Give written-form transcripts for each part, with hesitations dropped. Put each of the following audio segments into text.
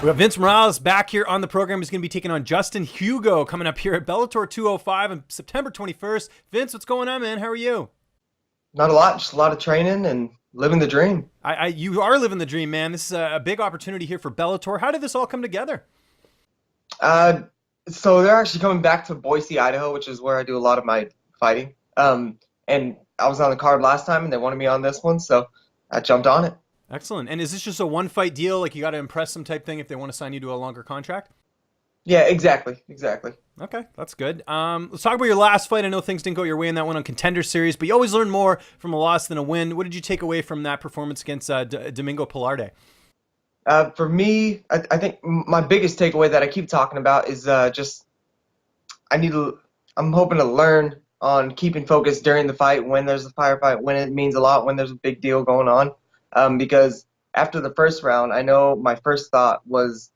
We have Vince Morales back here on the program. He's going to be taking on Justin Hugo coming up here at Bellator 205 on September 21st. Vince, what's going on, man? How are you? Not a lot, just a lot of training and living the dream. You are living the dream, man. This is a big opportunity here for Bellator. How did this all come together? Uh, so they're actually coming back to Boise, Idaho, which is where I do a lot of my fighting. And I was on the card last time, and they wanted me on this one, so I jumped on it. Excellent. And is this just a one-fight deal? Like you got to impress them type thing if they want to sign you to a longer contract? Yeah, exactly. Okay, that's good. Let's talk about your last fight. I know things didn't go your way in that one on Contender Series, but you always learn more from a loss than a win. What did you take away from that performance against Domingo Pilarte? For me, I think my biggest takeaway that I keep talking about is just I'm hoping to learn on keeping focused during the fight, when there's a firefight, when it means a lot, when there's a big deal going on. Because after the first round, I know my first thought was,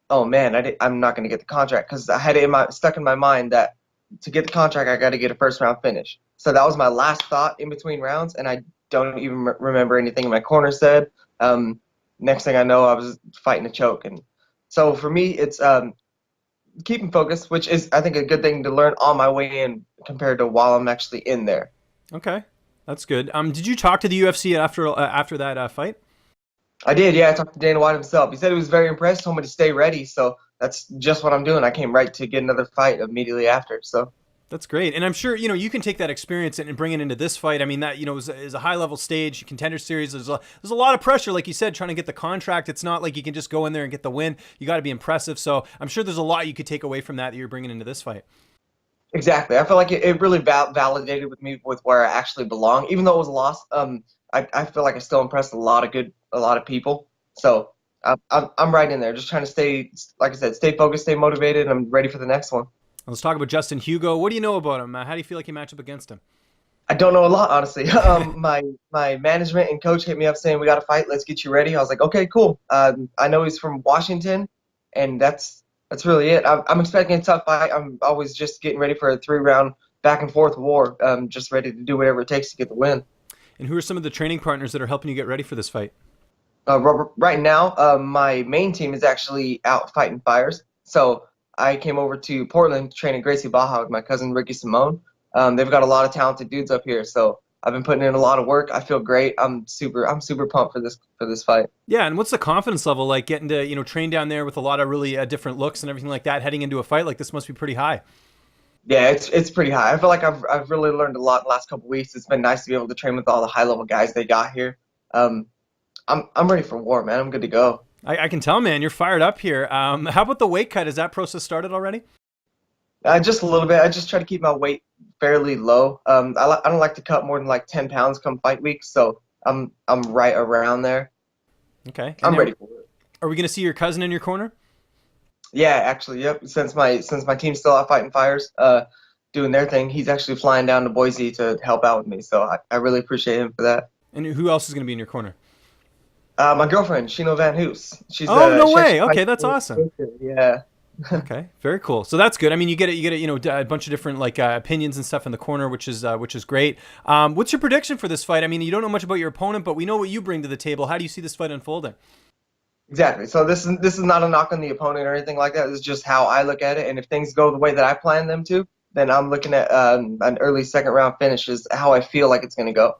oh man, I'm not going to get the contract, because I had it stuck in my mind that to get the contract, I got to get a first round finish. So that was my last thought in between rounds, and I don't even remember anything my corner said. Next thing I know, I was fighting a choke. And so for me, it's keeping focused, which is, I think, a good thing to learn on my way in compared to while I'm actually in there. Okay, that's good. Did you talk to the UFC after that fight? I did, yeah. I talked to Dana White himself. He said he was very impressed, told me to stay ready. So that's just what I'm doing. I came right to get another fight immediately after. So that's great. And I'm sure, you can take that experience and bring it into this fight. I mean, that, is a high level stage, Contender Series. There's a lot of pressure, like you said, trying to get the contract. It's not like you can just go in there and get the win. You got to be impressive. So I'm sure there's a lot you could take away from that you're bringing into this fight. Exactly. I feel like it really validated with me with where I actually belong. Even though it was a loss, I feel like I still impressed a lot of people. So I'm right in there, just trying to stay, like I said, stay focused, stay motivated, and I'm ready for the next one. Let's talk about Justin Hugo. What do you know about him? How do you feel like you match up against him? I don't know a lot, honestly. My management and coach hit me up saying, we got to fight. Let's get you ready. I was like, okay, cool. I know he's from Washington, and that's really it. I'm expecting a tough fight. I'm always just getting ready for a 3-round back and forth war. Just ready to do whatever it takes to get the win. And who are some of the training partners that are helping you get ready for this fight? Right now, my main team is actually out fighting fires. So I came over to Portland to train at Gracie Baja with my cousin Ricky Simone. They've got a lot of talented dudes up here, so I've been putting in a lot of work. I feel great. I'm super pumped for this fight. Yeah, and what's the confidence level like getting to train down there with a lot of really different looks and everything like that? Heading into a fight like this must be pretty high. Yeah, it's pretty high. I feel like I've really learned a lot in the last couple of weeks. It's been nice to be able to train with all the high level guys they got here. I'm ready for war, man. I'm good to go. I can tell, man. You're fired up here. How about the weight cut? Is that process started already? Just a little bit. I just try to keep my weight fairly low. I don't like to cut more than like 10 pounds come fight week, so I'm right around there. Okay. I'm ready for it. Are we going to see your cousin in your corner? Yeah, actually, yep. Since my team's still out fighting fires, doing their thing, he's actually flying down to Boise to help out with me. So I really appreciate him for that. And who else is going to be in your corner? My girlfriend, Shino Van Hoos. No way. Okay, that's awesome. Yeah. Okay, very cool. So that's good. I mean, you get a bunch of different opinions and stuff in the corner, which is great. What's your prediction for this fight? I mean, you don't know much about your opponent, but we know what you bring to the table. How do you see this fight unfolding? Exactly. So this is not a knock on the opponent or anything like that. This is just how I look at it. And if things go the way that I plan them to, then I'm looking at an early second round finish is how I feel like it's going to go.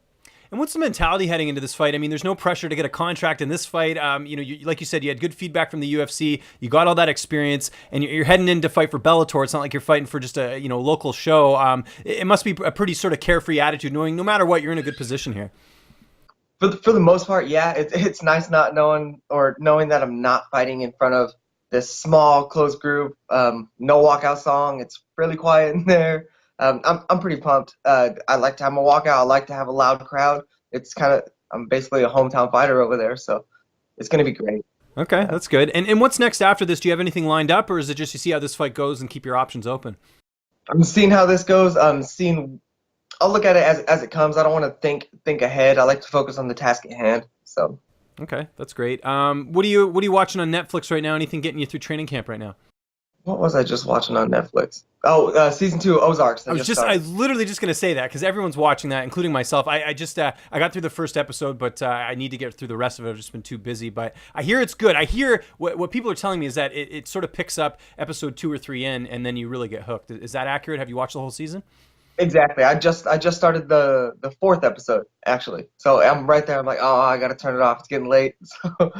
And what's the mentality heading into this fight? I mean, there's no pressure to get a contract in this fight. Like you said, you had good feedback from the UFC. You got all that experience, and you're heading in to fight for Bellator. It's not like you're fighting for just a local show. It must be a pretty sort of carefree attitude, knowing no matter what, you're in a good position here. For the most part, yeah, it's nice not knowing that I'm not fighting in front of this small close group. No walkout song. It's really quiet in there. I'm pretty pumped. I like to have a walkout. I like to have a loud crowd. I'm basically a hometown fighter over there, so it's gonna be great. Okay, that's good. And what's next after this? Do you have anything lined up, or is it just you see how this fight goes and keep your options open? I'm seeing how this goes. I'll look at it as it comes. I don't want to think ahead. I like to focus on the task at hand. So. Okay, that's great. What are you watching on Netflix right now? Anything getting you through training camp right now? What was I just watching on Netflix? Oh, season 2 Ozarks. I just I started. literally just gonna say that because everyone's watching that, including myself. I got through the first episode, but I need to get through the rest of it. I've just been too busy. But I hear it's good. I hear what people are telling me is that it sort of picks up episode 2 or 3 in, and then you really get hooked. Is that accurate? Have you watched the whole season? Exactly. I just started the fourth episode actually. So I'm right there. I'm like, oh, I gotta turn it off. It's getting late. So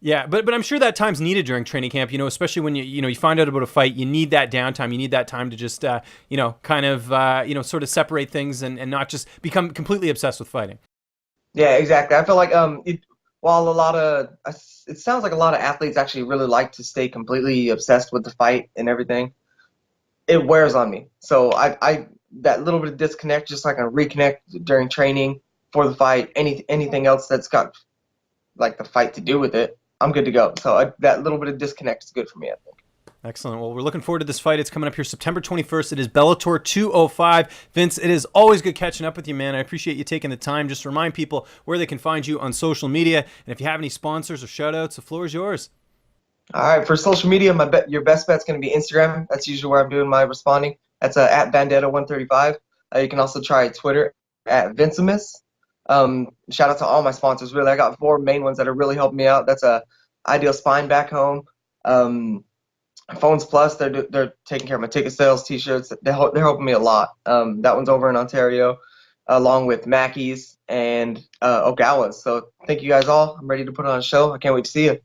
Yeah, but I'm sure that time's needed during training camp. Especially when you find out about a fight, you need that downtime. You need that time to just kind of sort of separate things and not just become completely obsessed with fighting. yeah, exactly. I feel like while it sounds like a lot of athletes actually really like to stay completely obsessed with the fight and everything. It wears on me. So I that little bit of disconnect, just like I reconnect during training for the fight. Anything else that's got like the fight to do with it, I'm good to go. So that little bit of disconnect is good for me, I think. Excellent. Well, we're looking forward to this fight. It's coming up here September 21st. It is Bellator 205. Vince, it is always good catching up with you, man. I appreciate you taking the time. Just remind people where they can find you on social media. And if you have any sponsors or shout outs, the floor is yours. All right, for social media, your best bet's going to be Instagram. That's usually where I'm doing my responding. That's at Bandetta135. You can also try Twitter at Vincimus. Shout out to all my sponsors. Really, I got 4 main ones that are really helping me out. That's Ideal Spine back home. Phones Plus, they're taking care of my ticket sales, T-shirts. They're helping me a lot. That one's over in Ontario, along with Mackey's and Ogawa's. So thank you guys all. I'm ready to put on a show. I can't wait to see you.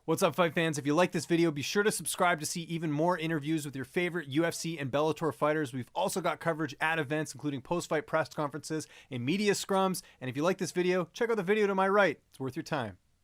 What's up, fight fans? If you like this video, be sure to subscribe to see even more interviews with your favorite UFC and Bellator fighters. We've also got coverage at events, including post-fight press conferences and media scrums. And if you like this video, check out the video to my right. It's worth your time.